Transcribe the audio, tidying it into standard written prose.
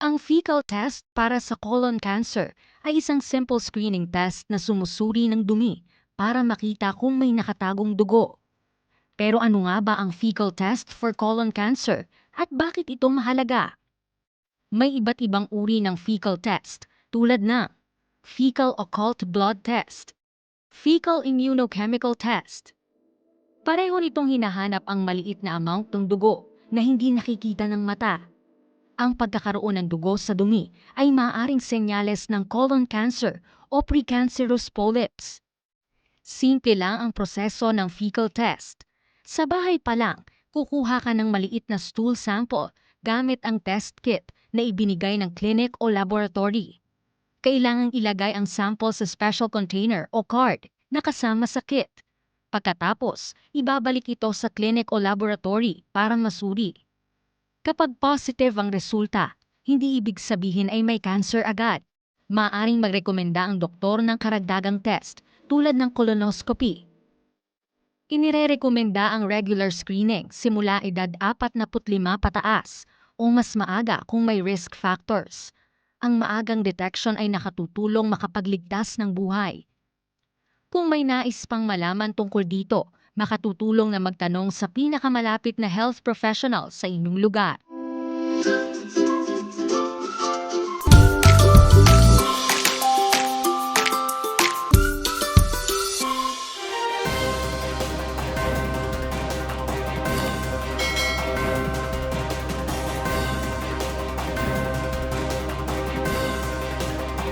Ang fecal test para sa colon cancer ay isang simple screening test na sumusuri ng dumi para makita kung may nakatagong dugo. Pero ano nga ba ang fecal test for colon cancer at bakit ito mahalaga? May iba't ibang uri ng fecal test tulad ng fecal occult blood test, fecal immunochemical test. Pareho nitong hinahanap ang maliit na amount ng dugo na hindi nakikita ng mata. Ang pagkakaroon ng dugo sa dumi ay maaaring senyales ng colon cancer o precancerous polyps. Simple lang ang proseso ng fecal test. Sa bahay pa lang, kukuha ka ng maliit na stool sample gamit ang test kit na ibinigay ng clinic o laboratory. Kailangang ilagay ang sample sa special container o card na kasama sa kit. Pagkatapos, ibabalik ito sa clinic o laboratory para masuri. Kapag positive ang resulta, hindi ibig sabihin ay may cancer agad. Maaring magrekomenda ang doktor ng karagdagang test tulad ng colonoscopy. Inirerekomenda ang regular screening simula edad 45 pataas o mas maaga kung may risk factors. Ang maagang detection ay nakatutulong makapagligtas ng buhay. Kung may nais pang malaman tungkol dito, makatutulong na magtanong sa pinakamalapit na health professional sa inyong lugar.